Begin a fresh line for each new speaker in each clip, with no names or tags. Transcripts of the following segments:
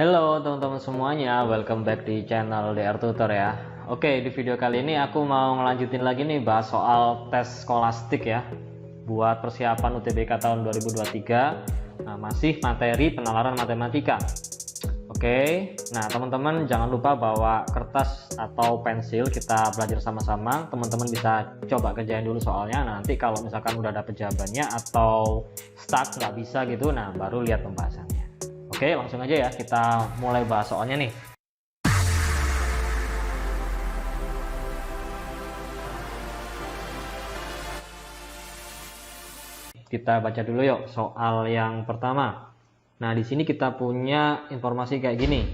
Halo teman-teman semuanya, welcome back di channel DR Tutor ya. Oke, di video kali ini aku mau ngelanjutin lagi nih bahas soal tes skolastik ya, buat persiapan UTBK tahun 2023. Nah, masih materi penalaran matematika. Oke, nah teman-teman jangan lupa bawa kertas atau pensil, kita belajar sama-sama. Teman-teman bisa coba kerjain dulu soalnya. Nanti kalau misalkan udah dapet jawabannya atau stuck nggak bisa gitu, nah baru lihat pembahasannya. Oke, langsung aja ya, kita mulai bahas soalnya nih. Kita baca dulu yuk soal yang pertama. Nah, di sini kita punya informasi kayak gini.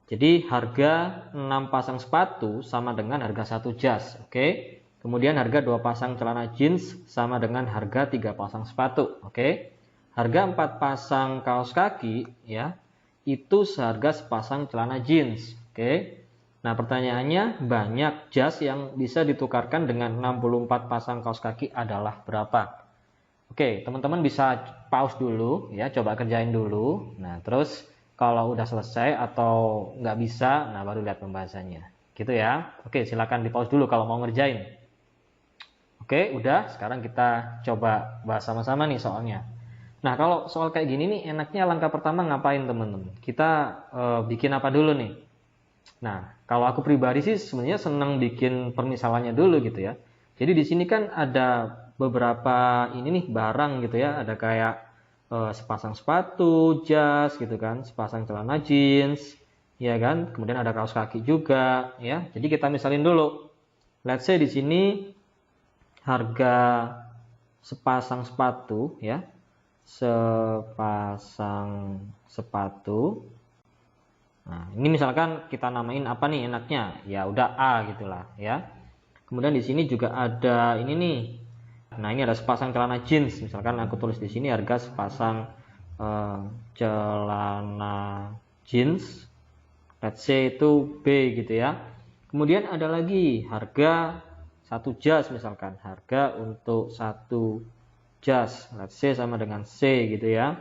Jadi, harga 6 pasang sepatu sama dengan harga 1 jas. Oke. Kemudian harga 2 pasang celana jeans sama dengan harga 3 pasang sepatu. Oke. Harga 4 pasang kaos kaki ya, itu seharga sepasang celana jeans. Oke. Nah, pertanyaannya, banyak jas yang bisa ditukarkan dengan 64 pasang kaos kaki adalah berapa? Oke, teman-teman bisa pause dulu ya, coba kerjain dulu. Nah, terus kalau udah selesai atau nggak bisa, nah baru lihat pembahasannya. Gitu ya. Oke, silakan di pause dulu kalau mau ngerjain. Oke, udah. Sekarang kita coba bahas sama-sama nih soalnya. Nah, kalau soal kayak gini nih, enaknya langkah pertama ngapain teman-teman? Kita bikin apa dulu nih? Nah, kalau aku pribadi sih sebenarnya senang bikin permisalannya dulu gitu ya. Jadi di sini kan ada beberapa ini nih barang gitu ya, ada kayak sepasang sepatu, jas gitu kan, sepasang celana jeans, ya kan. Kemudian ada kaos kaki juga ya. Jadi kita misalin dulu. Let's say di sini harga sepasang sepatu ya. Sepasang sepatu. Nah, ini misalkan kita namain apa nih enaknya? Ya udah A gitulah ya. Kemudian di sini juga ada ini nih. Nah, ini ada sepasang celana jeans. Misalkan aku tulis di sini harga sepasang celana jeans. Let's say itu B gitu ya. Kemudian ada lagi harga 1 jas misalkan. Harga untuk 1 jas. Let's say sama dengan C gitu ya.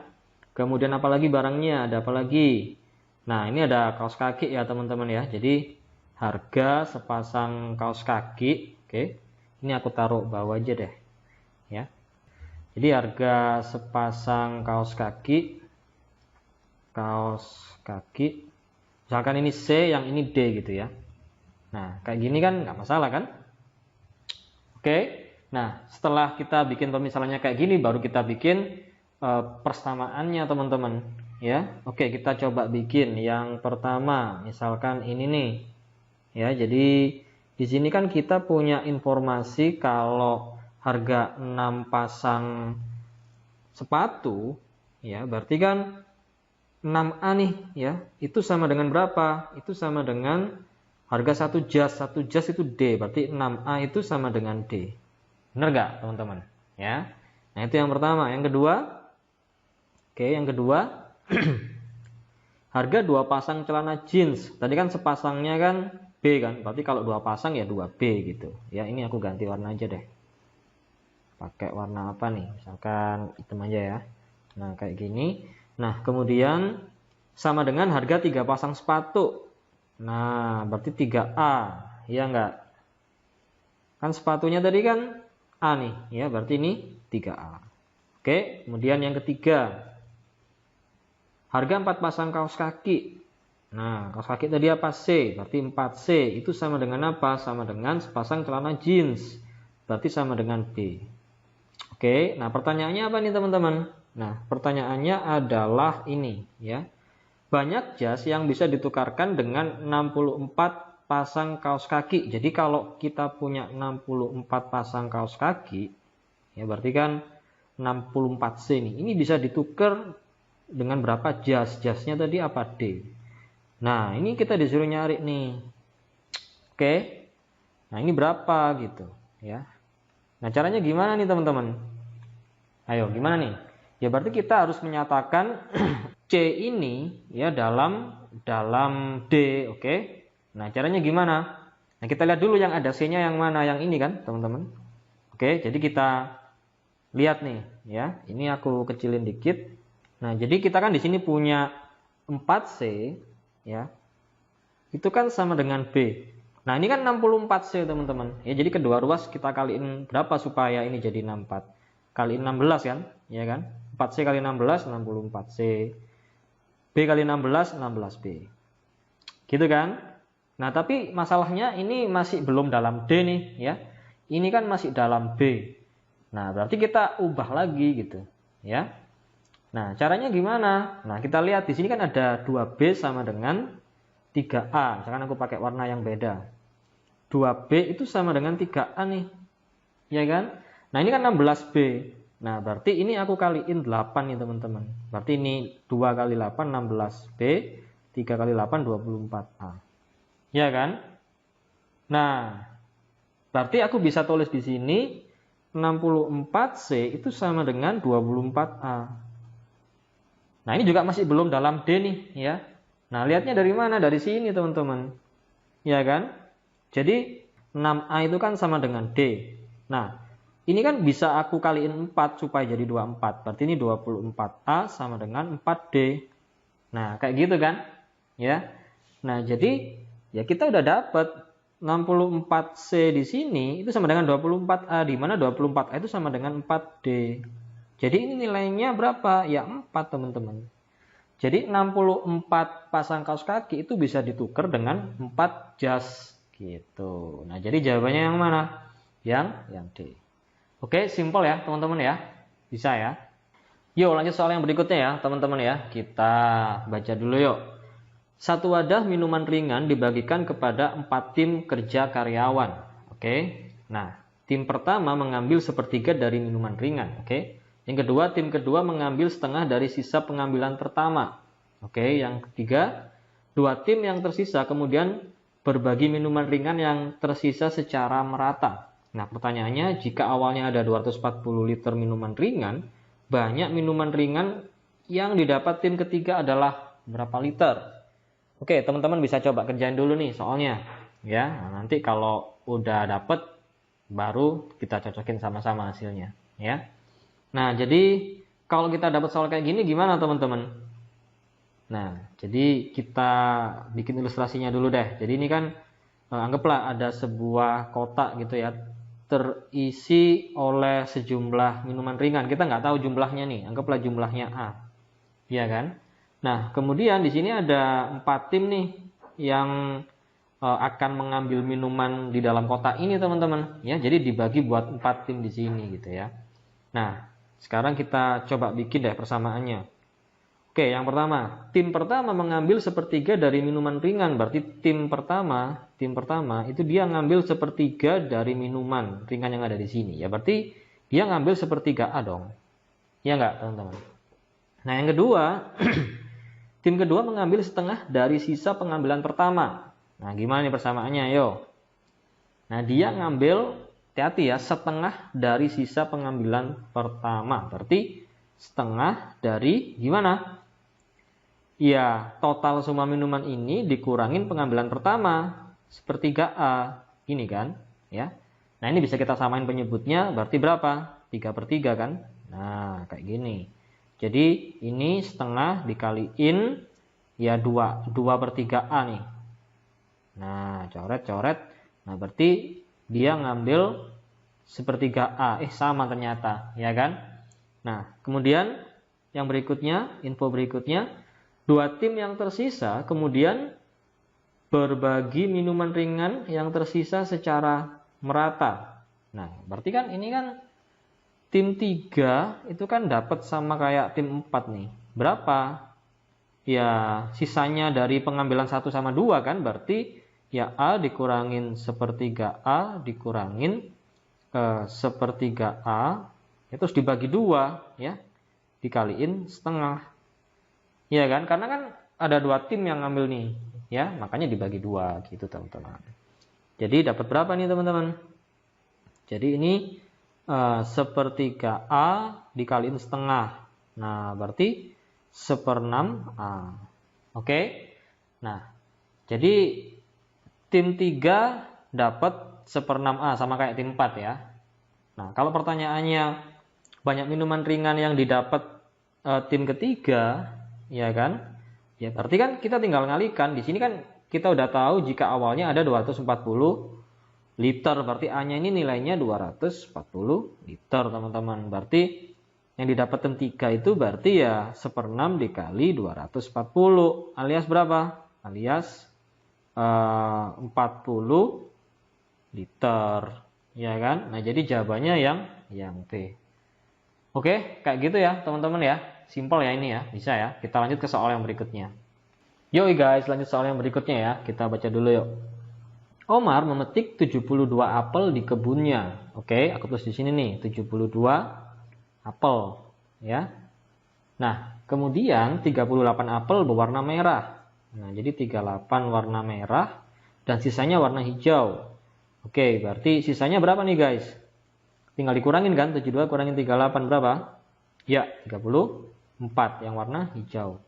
Kemudian apalagi barangnya? Ada apa lagi? Nah, ini ada kaos kaki ya teman-teman ya. Jadi harga sepasang kaos kaki, oke. Ini aku taruh bawah aja deh. Ya. Jadi harga sepasang kaos kaki misalkan ini C, yang ini D gitu ya. Nah, kayak gini kan nggak masalah kan? Oke. Nah, setelah kita bikin pemisalannya kayak gini, baru kita bikin persamaannya teman-teman ya. Oke, kita coba bikin yang pertama, misalkan ini nih ya. Jadi di sini kan kita punya informasi kalau harga 6 pasang sepatu ya, berarti kan 6A nih ya, itu sama dengan berapa? Itu sama dengan harga 1 jas. 1 jas itu D, berarti 6A itu sama dengan D. Bener nggak teman-teman ya? Nah, itu yang pertama. Yang kedua, oke, yang kedua harga 2 pasang celana jeans. Tadi kan sepasangnya kan B kan, berarti kalau 2 pasang ya 2B gitu ya. Ini aku ganti warna aja deh, pakai warna apa nih, misalkan hitam aja ya. Nah, kayak gini. Nah, kemudian sama dengan harga 3 pasang sepatu. Nah, berarti 3A ya enggak? Kan sepatunya tadi kan A nih ya, berarti ini 3A. Oke, kemudian yang ketiga, harga 4 pasang kaos kaki. Nah, kaos kaki tadi apa? C, berarti 4C. Itu sama dengan apa? Sama dengan sepasang celana jeans. Berarti sama dengan B. Oke, nah pertanyaannya apa nih teman-teman? Nah, pertanyaannya adalah ini ya. Banyak jas yang bisa ditukarkan dengan 64 pasang kaos kaki. Jadi kalau kita punya 64 pasang kaos kaki, ya berarti kan 64C nih. Ini bisa ditukar dengan berapa jas? Jasnya tadi apa? D. Nah, ini kita disuruh nyari nih. Oke. Nah, ini berapa gitu ya. Nah, caranya gimana nih teman-teman? Ayo, gimana nih? Ya berarti kita harus menyatakan C ini ya dalam D, oke? Nah, caranya gimana? Nah, kita lihat dulu yang ada C-nya yang mana, yang ini kan, teman-teman. Oke, jadi kita lihat nih ya. Ini aku kecilin dikit. Nah, jadi kita kan di sini punya 4C ya, itu kan sama dengan B. Nah, ini kan 64C teman-teman. Ya, jadi kedua ruas kita kaliin berapa supaya ini jadi 64? Kaliin 16 kan? Ya kan? 4C kali 16 64C. B kali 16 16B. Gitu kan? Nah, tapi masalahnya ini masih belum dalam D nih ya. Ini kan masih dalam B. Nah, berarti kita ubah lagi gitu, ya. Nah, caranya gimana? Nah, kita lihat di sini kan ada 2B sama dengan 3A. Misalkan aku pakai warna yang beda. 2B itu sama dengan 3A nih. Ya kan? Nah, ini kan 16B. Nah, berarti ini aku kaliin 8 nih, teman-teman. Berarti ini 2 kali 8 16B, 3 kali 8 24A. Ya kan? Nah, berarti aku bisa tulis di sini 64C itu sama dengan 24A. Nah, ini juga masih belum dalam D nih ya. Nah, lihatnya dari mana? Dari sini, teman-teman. Ya kan? Jadi 6A itu kan sama dengan D. Nah, ini kan bisa aku kaliin 4 supaya jadi 24. Berarti ini 24A sama dengan 4D. Nah, kayak gitu kan? Ya. Nah, jadi ya kita udah dapat 64C di sini itu sama dengan 24A, di mana 24A itu sama dengan 4D. Jadi ini nilainya berapa? Ya 4, teman-teman. Jadi 64 pasang kaos kaki itu bisa ditukar dengan 4 jas gitu. Nah, jadi jawabannya yang mana? Yang D. Oke, simpel ya, teman-teman ya. Bisa ya. Yuk, lanjut soal yang berikutnya ya, teman-teman ya. Kita baca dulu yuk. Satu wadah minuman ringan dibagikan kepada 4 tim kerja karyawan. Oke. Nah, tim pertama mengambil sepertiga dari minuman ringan. Oke. Yang kedua, tim kedua mengambil setengah dari sisa pengambilan pertama. Oke. Yang ketiga, 2 tim yang tersisa kemudian berbagi minuman ringan yang tersisa secara merata. Nah, pertanyaannya, jika awalnya ada 240 liter minuman ringan, banyak minuman ringan yang didapat tim ketiga adalah berapa liter? Oke, teman-teman bisa coba kerjain dulu nih soalnya, ya. Nah, nanti kalau udah dapet, baru kita cocokin sama-sama hasilnya, ya. Nah, jadi kalau kita dapat soal kayak gini, gimana teman-teman? Nah, jadi kita bikin ilustrasinya dulu deh. Jadi ini kan, anggaplah ada sebuah kotak gitu ya, terisi oleh sejumlah minuman ringan. Kita nggak tahu jumlahnya nih, anggaplah jumlahnya A, ya kan? Nah, kemudian di sini ada 4 tim nih yang akan mengambil minuman di dalam kotak ini, teman-teman. Ya, jadi dibagi buat 4 tim di sini gitu ya. Nah, sekarang kita coba bikin deh persamaannya. Oke, yang pertama, tim pertama mengambil sepertiga dari minuman ringan. Berarti tim pertama itu dia ngambil sepertiga dari minuman ringan yang ada di sini. Ya, berarti dia ngambil sepertiga A dong. Ya enggak, teman-teman? Nah, yang kedua, tim kedua mengambil setengah dari sisa pengambilan pertama. Nah, gimana nih persamaannya? Yo. Nah, dia ngambil, hati-hati ya, setengah dari sisa pengambilan pertama. Berarti setengah dari gimana? Ya, total semua minuman ini dikurangin pengambilan pertama. Sepertiga A. Ini kan? Ya. Nah, ini bisa kita samain penyebutnya. Berarti berapa? 3/3 kan? Nah, kayak gini. Jadi ini setengah dikaliin ya 2/3A nih. Nah, coret. Nah, berarti dia ngambil sepertiga A. Sama ternyata, ya kan? Nah, kemudian yang berikutnya, info berikutnya, 2 tim yang tersisa kemudian berbagi minuman ringan yang tersisa secara merata. Nah, berarti kan ini kan tim 3 itu kan dapat sama kayak tim 4 nih. Berapa? Ya, sisanya dari pengambilan 1 sama 2 kan, berarti ya A dikurangin sepertiga A dikurangin sepertiga A, ya, terus dibagi 2 ya, dikaliin setengah. Ya kan, karena kan ada 2 tim yang ngambil nih, ya, makanya dibagi 2 gitu, teman-teman. Jadi dapat berapa nih, teman-teman? Jadi ini sepertiga A dikaliin setengah. Nah, berarti 1/6 A. Oke. Nah, jadi tim 3 dapat 1/6 A sama kayak tim 4 ya. Nah, kalau pertanyaannya banyak minuman ringan yang didapat tim ketiga, ya kan? Ya, berarti kan kita tinggal ngalikan. Di sini kan kita udah tahu jika awalnya ada 240 liter, berarti A-nya ini nilainya 240 liter, teman-teman. Berarti yang didapatkan 3 itu berarti ya 1/6 dikali 240 alias berapa? Alias 40 liter, ya kan? Nah, jadi jawabannya yang B. Oke, kayak gitu ya, teman-teman ya. Simpel ya ini ya, bisa ya. Kita lanjut ke soal yang berikutnya. Yuk guys, lanjut soal yang berikutnya ya. Kita baca dulu yuk. Omar memetik 72 apel di kebunnya. Oke, aku tulis di sini nih, 72 apel ya. Nah, kemudian 38 apel berwarna merah. Nah, jadi 38 warna merah dan sisanya warna hijau. Oke, berarti sisanya berapa nih guys? Tinggal dikurangin kan, 72 kurangin 38 berapa? Ya, 34 yang warna hijau.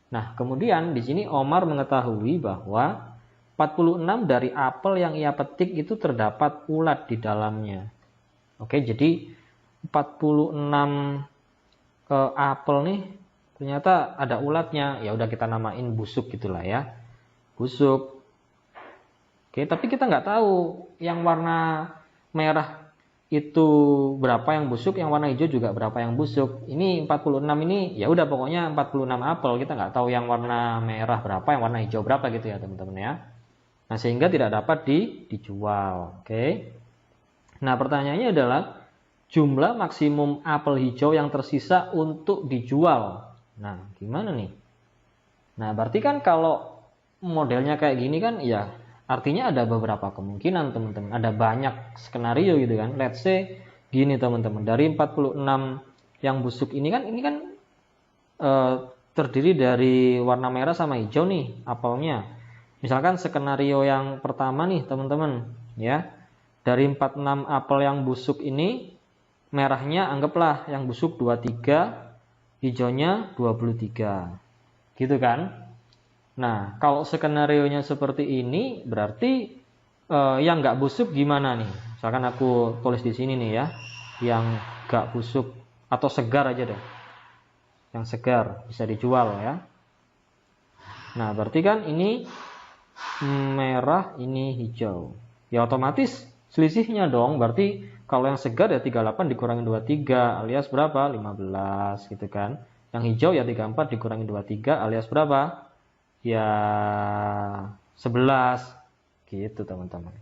Nah, kemudian di sini Omar mengetahui bahwa 46 dari apel yang ia petik itu terdapat ulat di dalamnya. Oke, jadi 46 apel nih ternyata ada ulatnya. Ya udah kita namain busuk gitulah ya. Busuk. Oke, tapi kita nggak tahu yang warna merah itu berapa yang busuk, yang warna hijau juga berapa yang busuk. Ini 46 ini ya udah pokoknya 46 apel, kita nggak tahu yang warna merah berapa, yang warna hijau berapa gitu ya teman-teman ya. Nah, sehingga tidak dapat dijual. Oke. Nah, pertanyaannya adalah jumlah maksimum apel hijau yang tersisa untuk dijual. Nah, gimana nih? Nah, berarti kan kalau modelnya kayak gini kan ya artinya ada beberapa kemungkinan teman-teman. Ada banyak skenario gitu kan. Let's say gini teman-teman. Dari 46 yang busuk ini kan terdiri dari warna merah sama hijau nih apelnya. Misalkan skenario yang pertama nih teman-teman ya. Dari 46 apel yang busuk ini merahnya anggaplah yang busuk 23, hijaunya 23. Gitu kan? Nah, kalau skenarionya seperti ini, berarti yang nggak busuk gimana nih? Misalkan aku tulis di sini nih ya, yang nggak busuk atau segar aja deh. Yang segar bisa dijual ya. Nah, berarti kan ini merah, ini hijau. Ya otomatis selisihnya dong. Berarti kalau yang segar ya 38 dikurangi 23 alias berapa? 15 gitu kan. Yang hijau ya 34 dikurangi 23 alias berapa? Ya 11 gitu teman-teman.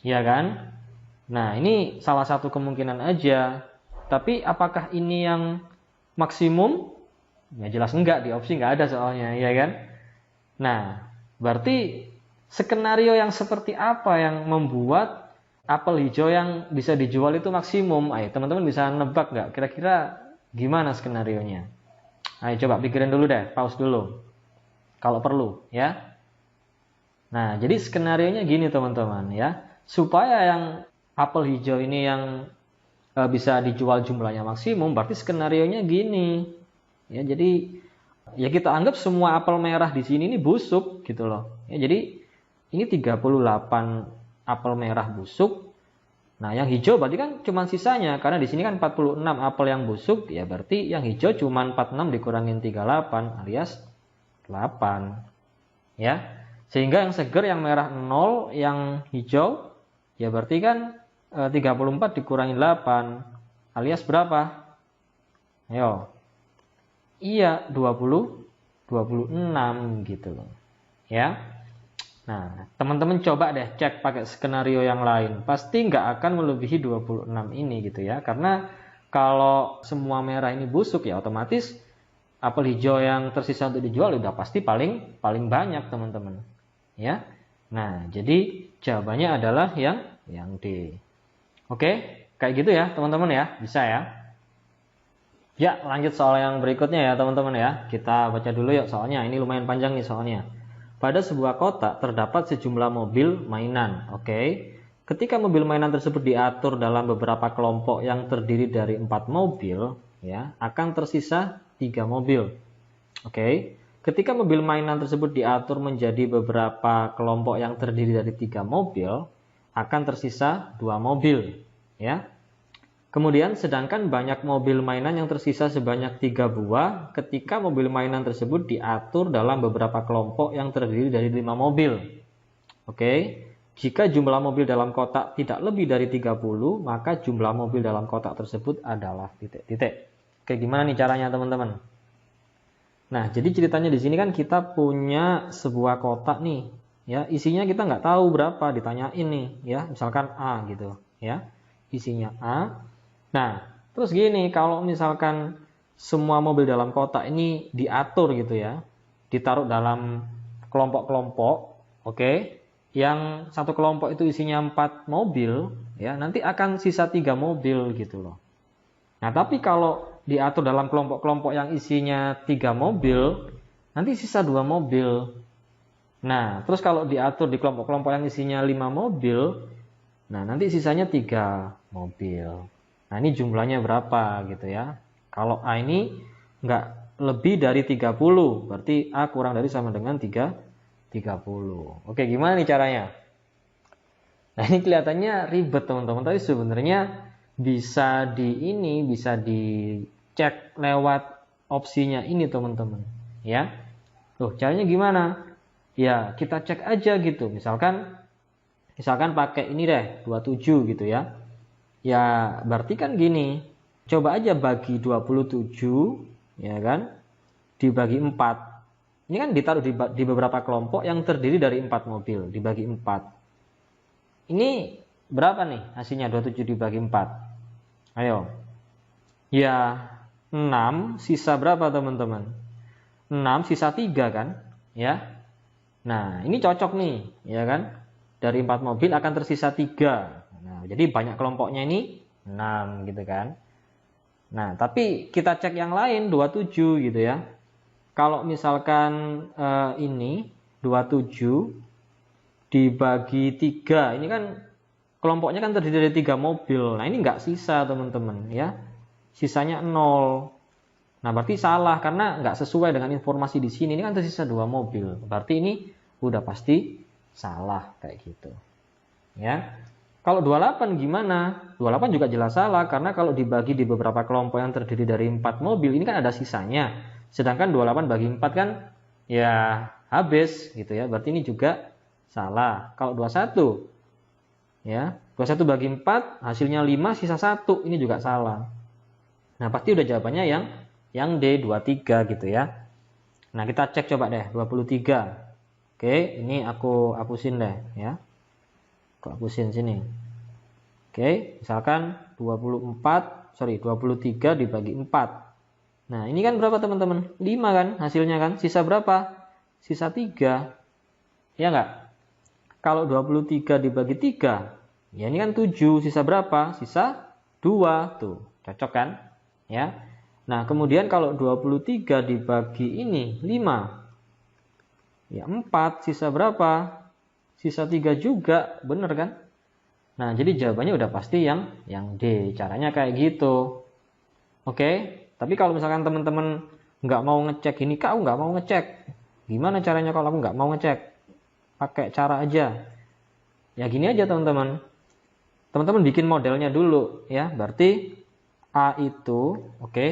Iya kan? Nah, ini salah satu kemungkinan aja. Tapi apakah ini yang maksimum? Ya jelas enggak, di opsi enggak ada soalnya, ya kan? Nah, berarti skenario yang seperti apa yang membuat apel hijau yang bisa dijual itu maksimum? Ayo teman-teman bisa nebak nggak? Kira-kira gimana skenarionya? Ayo coba pikirin dulu deh, pause dulu. Kalau perlu ya. Nah, jadi skenarionya gini teman-teman ya. Supaya yang apel hijau ini yang bisa dijual jumlahnya maksimum, berarti skenarionya gini. Ya, jadi ya kita anggap semua apel merah di sini ini busuk gitu loh. Ya, jadi ini 38 apel merah busuk. Nah, yang hijau berarti kan cuma sisanya karena di sini kan 46 apel yang busuk, ya berarti yang hijau cuma 46 dikurangin 38 alias 8 ya, sehingga yang seger yang merah 0, yang hijau ya berarti kan 34 dikurangi 8 alias berapa? Ayo. Iya 26 gitu loh ya. Nah, teman-teman coba deh cek pakai skenario yang lain, pasti nggak akan melebihi 26 ini gitu ya, karena kalau semua merah ini busuk ya otomatis apel hijau yang tersisa untuk dijual udah pasti paling banyak teman-teman ya. Nah, jadi jawabannya adalah yang D. Oke, kayak gitu ya teman-teman ya, bisa ya. Ya, lanjut soal yang berikutnya ya teman-teman ya. Kita baca dulu yuk soalnya, ini lumayan panjang nih soalnya. Pada sebuah kota terdapat sejumlah mobil mainan. Oke. Ketika mobil mainan tersebut diatur dalam beberapa kelompok yang terdiri dari 4 mobil ya, akan tersisa 3 mobil. Oke. Ketika mobil mainan tersebut diatur menjadi beberapa kelompok yang terdiri dari 3 mobil, akan tersisa 2 mobil, ya. Kemudian sedangkan banyak mobil mainan yang tersisa sebanyak 3 buah ketika mobil mainan tersebut diatur dalam beberapa kelompok yang terdiri dari 5 mobil. Oke, jika jumlah mobil dalam kotak tidak lebih dari 30, maka jumlah mobil dalam kotak tersebut adalah titik-titik. Oke, gimana nih caranya teman-teman? Nah, jadi ceritanya di sini kan kita punya sebuah kotak nih, ya, isinya kita nggak tahu berapa, ditanyain nih, ya, misalkan A gitu, ya, isinya A. Nah, terus gini, kalau misalkan semua mobil dalam kotak ini diatur gitu ya, ditaruh dalam kelompok-kelompok, oke, yang satu kelompok itu isinya 4 mobil, ya, nanti akan sisa 3 mobil gitu loh. Nah, tapi kalau diatur dalam kelompok-kelompok yang isinya 3 mobil, nanti sisa 2 mobil. Nah, terus kalau diatur di kelompok-kelompok yang isinya 5 mobil, nah nanti sisanya 3 mobil. Nah, ini jumlahnya berapa gitu ya. Kalau A ini nggak lebih dari 30, berarti A kurang dari sama dengan 30. Oke, gimana nih caranya? Nah, ini kelihatannya ribet teman-teman, tapi sebenarnya bisa dicek lewat opsinya ini teman-teman, ya. Loh, caranya gimana? Ya, kita cek aja gitu. Misalkan pakai ini deh, 27 gitu ya. Ya, berarti kan gini. Coba aja bagi 27, ya kan? Dibagi 4. Ini kan ditaruh di beberapa kelompok yang terdiri dari 4 mobil, dibagi 4. Ini berapa nih hasilnya 27 dibagi 4? Ayo. Ya, 6 sisa berapa teman-teman? 6 sisa 3 kan? Ya. Nah, ini cocok nih, ya kan? Dari 4 mobil akan tersisa 3. Nah, jadi banyak kelompoknya ini 6 gitu kan. Nah, tapi kita cek yang lain 27 gitu ya. Kalau misalkan ini 27 dibagi 3, ini kan kelompoknya kan terdiri dari 3 mobil. Nah, ini nggak sisa teman-teman ya. Sisanya 0. Nah, berarti salah karena nggak sesuai dengan informasi di sini. Ini kan tersisa 2 mobil. Berarti ini udah pasti salah kayak gitu. Ya. Kalau 28 gimana? 28 juga jelas salah karena kalau dibagi di beberapa kelompok yang terdiri dari 4 mobil, ini kan ada sisanya. Sedangkan 28 bagi 4 kan ya habis gitu ya. Berarti ini juga salah. Kalau 21 ya, 21 bagi 4 hasilnya 5 sisa 1, ini juga salah. Nah, pasti udah jawabannya yang D 23 gitu ya. Nah, kita cek coba deh 23. Oke, ini aku hapusin deh ya. Aku hapusin sini. Oke, misalkan 23 dibagi 4. Nah, ini kan berapa teman-teman? 5 kan hasilnya kan? Sisa berapa? Sisa 3. Ya enggak? Kalau 23 dibagi 3, ya ini kan 7, sisa berapa? Sisa 2, tuh, cocok kan? Ya. Nah, kemudian kalau 23 dibagi ini 5, ya 4, sisa berapa? Sisa 3 juga, bener kan? Nah, jadi jawabannya udah pasti yang D, caranya kayak gitu. Oke, tapi kalau misalkan teman-teman nggak mau ngecek ini, kak, aku nggak mau ngecek. Gimana caranya kalau aku nggak mau ngecek? Pakai cara aja. Ya gini aja teman-teman. Teman-teman bikin modelnya dulu ya. Berarti A itu, oke.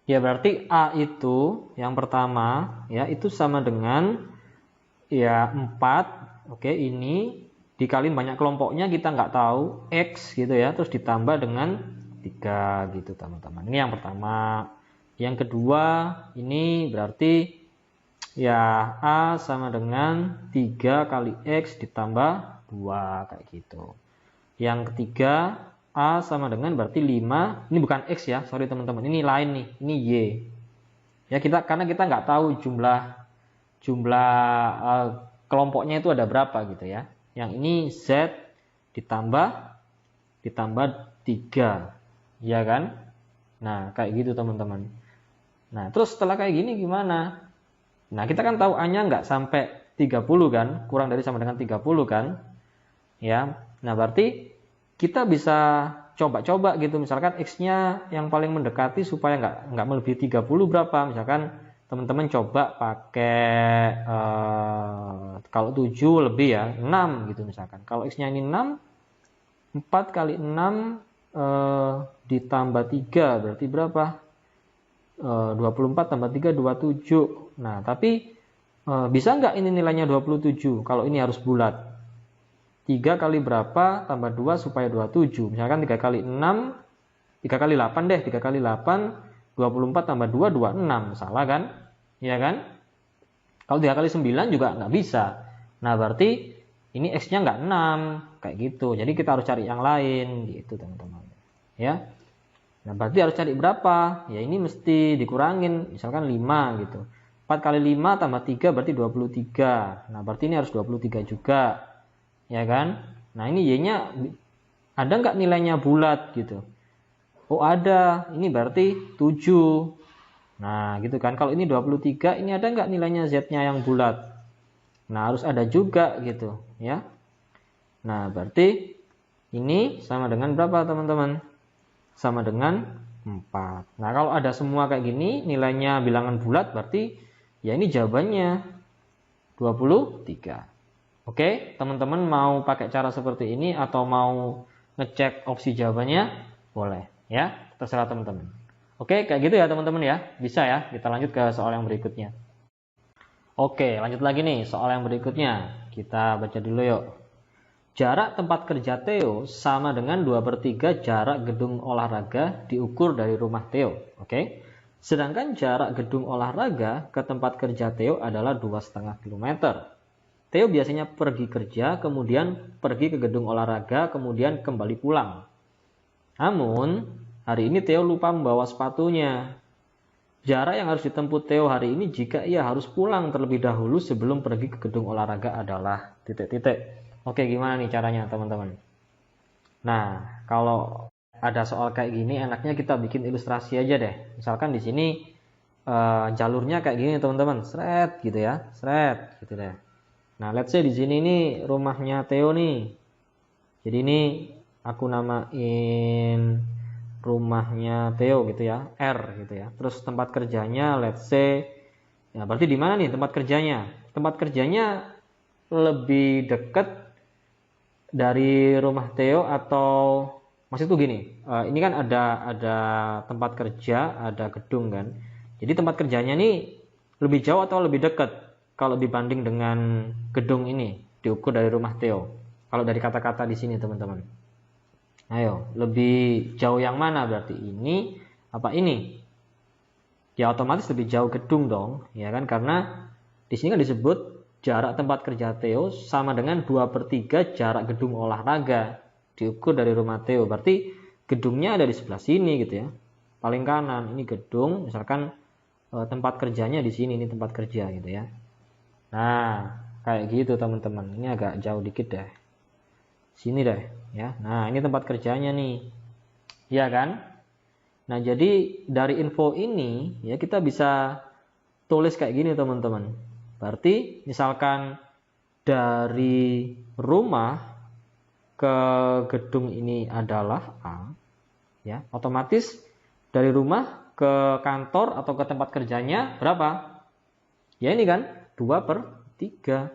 Ya berarti A itu yang pertama ya itu sama dengan ya 4. Oke, ini dikaliin banyak kelompoknya kita nggak tahu X gitu ya. Terus ditambah dengan 3 gitu teman-teman. Ini yang pertama. Yang kedua ini berarti ya A sama dengan 3 kali X ditambah 2 kayak gitu. Yang ketiga A sama dengan berarti 5. Ini bukan X ya, sorry teman-teman. Ini lain nih, ini Y. Ya karena kita nggak tahu jumlah kelompoknya itu ada berapa gitu ya. Yang ini Z ditambah 3. Ya kan? Nah, kayak gitu teman-teman. Nah, terus setelah kayak gini gimana? Nah, kita kan tahu A-nya nggak sampai 30 kan, kurang dari sama dengan 30 kan. Ya, nah berarti kita bisa coba-coba gitu, misalkan X-nya yang paling mendekati supaya nggak melebihi 30 berapa, misalkan teman-teman coba pakai kalau 7 lebih ya, 6 gitu misalkan. Kalau X-nya ini 6, 4 kali 6, ditambah 3 berarti berapa? 24 tambah 3 27. Nah, tapi bisa nggak ini nilainya 27 kalau ini harus bulat? 3 kali berapa tambah 2 supaya 27. Misalkan 3 kali 6, 3 kali 8 deh. 3 kali 8, 24 tambah 2, 26. Salah kan? Iya kan? Kalau 3 kali 9 juga nggak bisa. Nah, berarti ini X-nya nggak 6. Kayak gitu. Jadi kita harus cari yang lain. Gitu, teman-teman. Ya. Nah, berarti harus cari berapa? Ya, ini mesti dikurangin. Misalkan 5 gitu. 4 kali 5 tambah 3 berarti 23. Nah, berarti ini harus 23 juga. Ya kan? Nah, ini Y-nya ada nggak nilainya bulat gitu? Oh, ada. Ini berarti 7. Nah, gitu kan. Kalau ini 23, ini ada nggak nilainya Z-nya yang bulat? Nah, harus ada juga gitu. Ya. Nah, berarti ini sama dengan berapa, teman-teman? Sama dengan 4. Nah, kalau ada semua kayak gini, nilainya bilangan bulat, berarti ya ini jawabannya 23. Oke, teman-teman mau pakai cara seperti ini atau mau ngecek opsi jawabannya? Boleh, ya. Terserah teman-teman. Oke, kayak gitu ya teman-teman ya. Bisa ya. Kita lanjut ke soal yang berikutnya. Oke, lanjut lagi nih soal yang berikutnya. Kita baca dulu yuk. Jarak tempat kerja Theo sama dengan 2/3 jarak gedung olahraga diukur dari rumah Theo. Oke. Sedangkan jarak gedung olahraga ke tempat kerja Theo adalah 2,5 km. Theo biasanya pergi kerja, kemudian pergi ke gedung olahraga, kemudian kembali pulang. Namun, hari ini Theo lupa membawa sepatunya. Jarak yang harus ditempuh Theo hari ini jika ia harus pulang terlebih dahulu sebelum pergi ke gedung olahraga adalah ... Oke, gimana nih caranya teman-teman? Nah, kalau ada soal kayak gini, enaknya kita bikin ilustrasi aja deh. Misalkan di sini jalurnya kayak gini teman-teman, seret gitu ya, seret gitu deh. Nah, let's say di sini nih rumahnya Theo nih. Jadi ini aku namain rumahnya Theo gitu ya, R gitu ya. Terus tempat kerjanya, let's say, ya berarti di mana nih tempat kerjanya? Tempat kerjanya lebih dekat dari rumah Theo atau maksud tuh gini, ini kan ada tempat kerja, ada gedung kan. Jadi tempat kerjanya nih lebih jauh atau lebih dekat kalau dibanding dengan gedung ini diukur dari rumah Theo. Kalau dari kata-kata di sini teman-teman. Ayo, lebih jauh yang mana berarti ini apa ini? Ya otomatis lebih jauh gedung dong, ya kan? Karena di sini kan disebut jarak tempat kerja Theo sama dengan 2/3 jarak gedung olahraga diukur dari rumah Theo. Berarti gedungnya ada di sebelah sini gitu ya. Paling kanan ini gedung, misalkan tempat kerjanya di sini, ini tempat kerja gitu ya. Nah, kayak gitu teman-teman. Ini agak jauh dikit deh. Sini deh ya. Nah, ini tempat kerjanya nih. Iya kan? Nah, jadi dari info ini ya kita bisa tulis kayak gini teman-teman. Berarti misalkan dari rumah ke gedung ini adalah A, ya, otomatis dari rumah ke kantor atau ke tempat kerjanya berapa? Ya ini kan 2/3.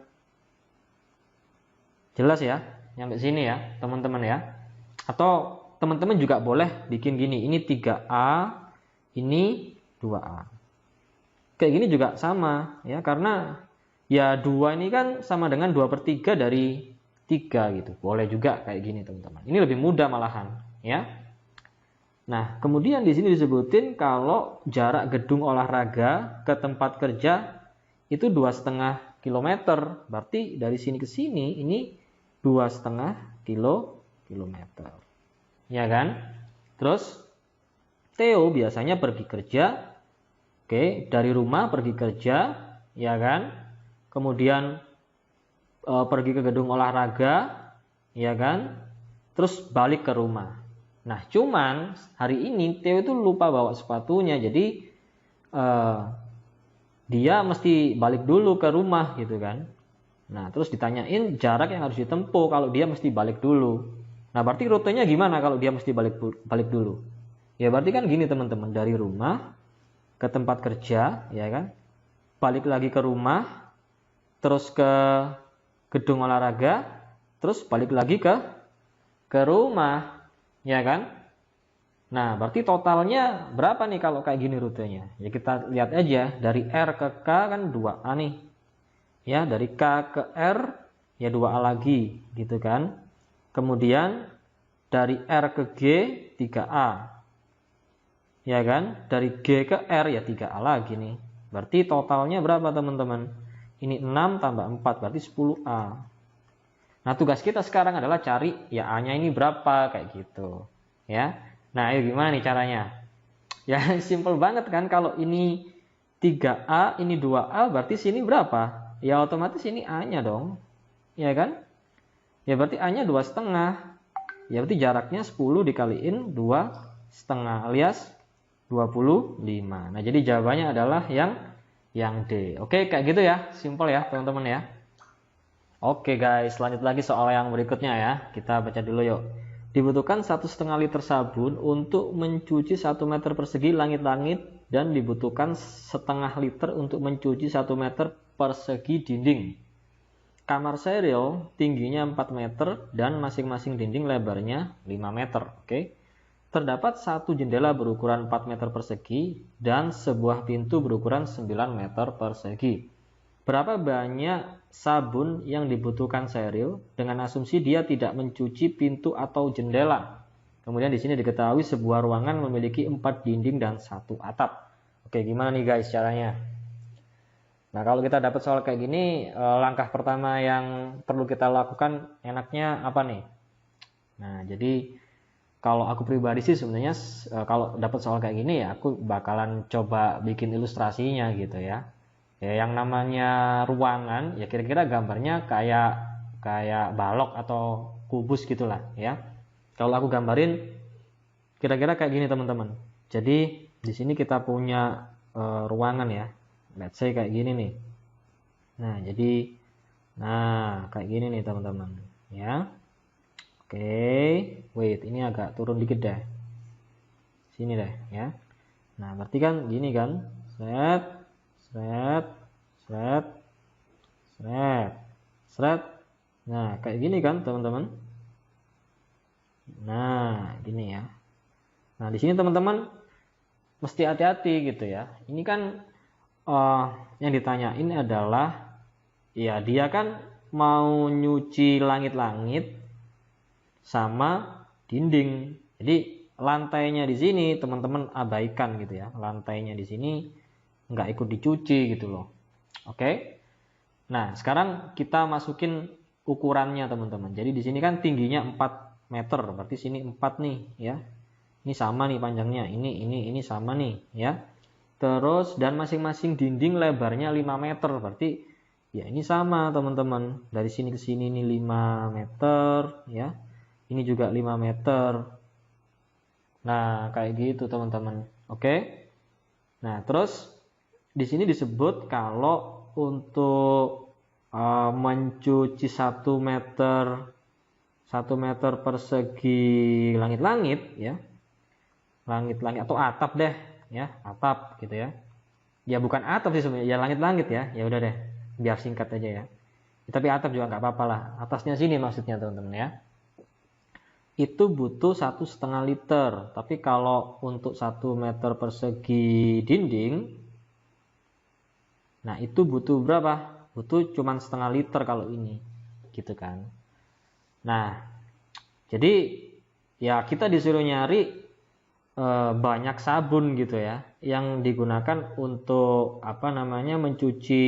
Jelas ya, sampai sini ya teman-teman ya. Atau teman-teman juga boleh bikin gini, ini 3A, ini 2A. Kayak gini juga sama ya, karena ya 2 ini kan sama dengan 2/3 dari 3 gitu. Boleh juga kayak gini teman-teman. Ini lebih mudah malahan ya. Nah, kemudian di sini disebutin kalau jarak gedung olahraga ke tempat kerja itu 2,5 km. Berarti dari sini ke sini ini 2,5 kilometer. Ya kan? Terus Theo biasanya pergi kerja. Oke, dari rumah pergi kerja, ya kan? Kemudian pergi ke gedung olahraga, ya kan? Terus balik ke rumah. Nah, cuman hari ini Theo itu lupa bawa sepatunya, jadi dia mesti balik dulu ke rumah gitu kan. Nah, terus ditanyain jarak yang harus ditempuh kalau dia mesti balik dulu. Nah, berarti rutenya gimana kalau dia mesti balik dulu? Ya berarti kan gini teman-teman, dari rumah ke tempat kerja, ya kan? Balik lagi ke rumah, terus ke gedung olahraga, terus balik lagi ke rumah, ya kan? Nah, berarti totalnya berapa nih kalau kayak gini rutenya? Ya kita lihat aja, dari R ke K kan 2A nih. Ya, dari K ke R ya 2A lagi, gitu kan. Kemudian dari R ke G 3A. Ya kan? Dari G ke R ya 3A lagi nih. Berarti totalnya berapa teman-teman? Ini 6 tambah 4 berarti 10A. Nah, tugas kita sekarang adalah cari ya A-nya ini berapa kayak gitu. Ya. Nah, ayo gimana nih caranya? Ya, simple banget kan, kalau ini 3A, ini 2A, berarti sini berapa? Ya otomatis ini A-nya dong. Ya kan? Ya berarti A-nya 2,5. Ya berarti jaraknya 10 dikaliin 2,5 alias 25. Nah, jadi jawabannya adalah yang D. Oke, kayak gitu ya. Simple ya, teman-teman ya. Oke guys, lanjut lagi soal yang berikutnya ya. Kita baca dulu yuk. Dibutuhkan 1,5 liter sabun untuk mencuci 1 meter persegi langit-langit dan dibutuhkan setengah liter untuk mencuci 1 meter persegi dinding. Kamar Sheryl tingginya 4 meter dan masing-masing dinding lebarnya 5 meter. Oke. Terdapat satu jendela berukuran 4 meter persegi dan sebuah pintu berukuran 9 meter persegi. Berapa banyak sabun yang dibutuhkan Sheryl dengan asumsi dia tidak mencuci pintu atau jendela. Kemudian di sini diketahui sebuah ruangan memiliki 4 dinding dan 1 atap. Oke, gimana nih guys caranya? Nah, kalau kita dapat soal kayak gini, langkah pertama yang perlu kita lakukan enaknya apa nih? Nah, jadi kalau aku pribadi sih sebenarnya kalau dapat soal kayak gini ya aku bakalan coba bikin ilustrasinya gitu ya. Ya, yang namanya ruangan ya kira-kira gambarnya kayak balok atau kubus gitulah ya. Kalau aku gambarin kira-kira kayak gini teman-teman. Jadi di sini kita punya ruangan ya. Let's say kayak gini nih. Nah, kayak gini nih teman-teman ya. Oke, wait, ini agak turun dikit deh. Sini deh ya. Nah, berarti kan gini kan. Set. Nah, kayak gini kan teman-teman. Nah, gini ya. Nah, di sini teman-teman mesti hati-hati gitu ya. Ini kan yang ditanyain adalah ya dia kan mau nyuci langit-langit sama dinding. Jadi lantainya di sini teman-teman abaikan gitu ya. Lantainya di sini nggak ikut dicuci gitu loh. Oke. Nah, sekarang kita masukin ukurannya teman-teman. Jadi di sini kan tingginya 4 meter, berarti sini 4 nih ya. Ini sama nih panjangnya. Ini sama nih ya. Terus dan masing-masing dinding lebarnya 5 meter, berarti ya ini sama teman-teman. Dari sini ke sini ini 5 meter ya. Ini juga 5 meter. Nah, kayak gitu teman-teman. Oke. Nah, terus di sini disebut kalau untuk mencuci 1 meter persegi langit-langit ya. Langit-langit atau atap deh ya, atap gitu ya. Ya bukan atap sih sebenarnya, ya langit-langit ya. Ya udah deh, biar singkat aja ya. Tapi atap juga nggak apa-apa lah. Atasnya sini maksudnya teman-teman ya. Itu butuh 1,5 liter. Tapi kalau untuk 1 meter persegi dinding, nah itu butuh berapa? Butuh cuman setengah liter kalau ini, gitu kan. Nah, jadi ya kita disuruh nyari banyak sabun gitu ya, yang digunakan untuk mencuci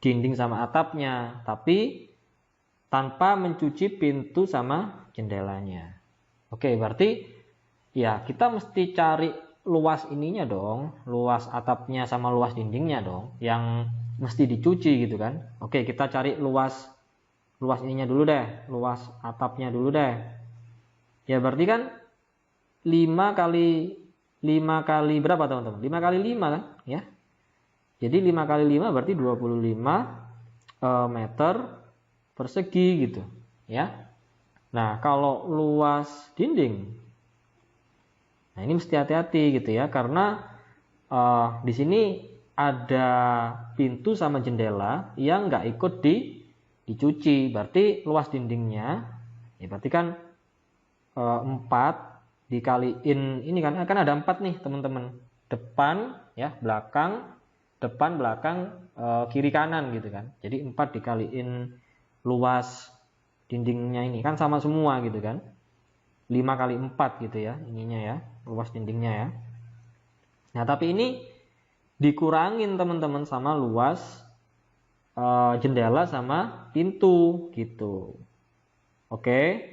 dinding sama atapnya, tapi tanpa mencuci pintu sama jendelanya. Oke, berarti ya kita mesti cari luas ininya dong, luas atapnya sama luas dindingnya dong, yang mesti dicuci gitu kan. Oke, kita cari luas ininya dulu deh, luas atapnya dulu deh. Ya berarti kan 5 kali berapa teman-teman? 5 kali 5 kan ya. Jadi 5 kali 5 berarti 25 meter persegi gitu ya. Nah, kalau luas dinding, nah ini mesti hati-hati gitu ya, karena di sini ada pintu sama jendela yang nggak ikut dicuci. Berarti luas dindingnya ya berarti kan 4 dikaliin ini kan ada 4 nih teman-teman, depan ya, belakang, depan, belakang, kiri kanan gitu kan. Jadi 4 dikaliin luas dindingnya ini kan sama semua gitu kan, 5 kali 4 gitu ya ininya ya, luas dindingnya ya. Nah tapi ini dikurangin teman-teman sama luas jendela sama pintu gitu. Oke.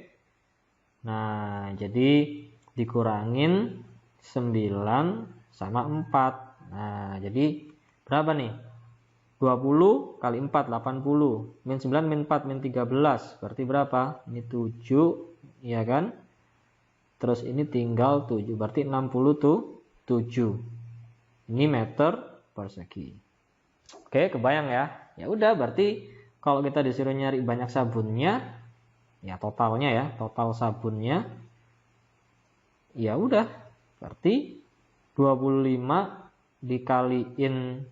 Nah jadi dikurangin 9 sama 4. Nah jadi berapa nih? 20 kali 4 80, min 9 min 4 min 13 berarti berapa? Ini 7 ya kan, terus ini tinggal 7 berarti 60 tuh 7 ini meter persegi. Oke kebayang ya. Ya udah berarti kalau kita disuruh nyari banyak sabunnya ya, totalnya ya, total sabunnya ya udah berarti 25 dikaliin,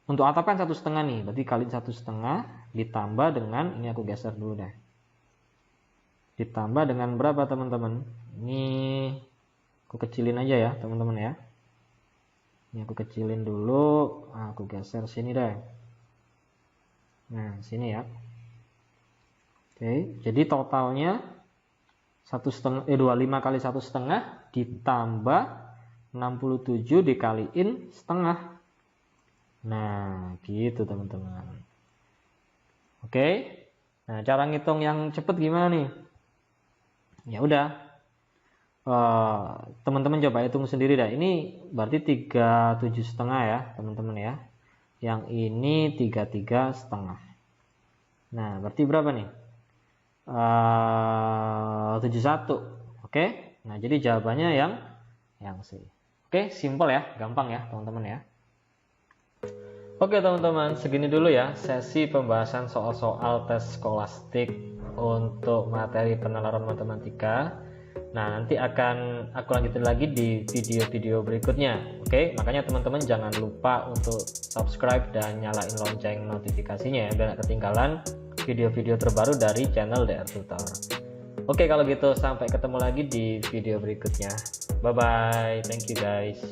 untuk atap kan 1,5 nih, berarti kali 1,5 ditambah dengan, ini aku geser dulu deh, ditambah dengan berapa teman-teman? Ini aku kecilin aja ya teman-teman ya. Ini aku kecilin dulu, aku geser sini deh. Nah sini ya. Oke, jadi totalnya 25 kali 1,5 ditambah 67 dikaliin setengah. Nah gitu teman-teman. Oke, nah cara ngitung yang cepet gimana nih? Ya udah, teman-teman coba hitung sendiri dah. Ini berarti 37,5 ya teman-teman ya. Yang ini 33,5. Nah berarti berapa nih? 71. Oke, nah jadi jawabannya yang C. Oke, simple ya, gampang ya teman-teman ya. Oke teman-teman, segini dulu ya sesi pembahasan soal-soal tes skolastik untuk materi penalaran matematika. Nah nanti akan aku lanjutin lagi di video-video berikutnya. Oke, makanya teman-teman jangan lupa untuk subscribe dan nyalain lonceng notifikasinya ya, biar gak ketinggalan video-video terbaru dari channel DR Tutor. Oke kalau gitu sampai ketemu lagi di video berikutnya. Bye bye, thank you guys.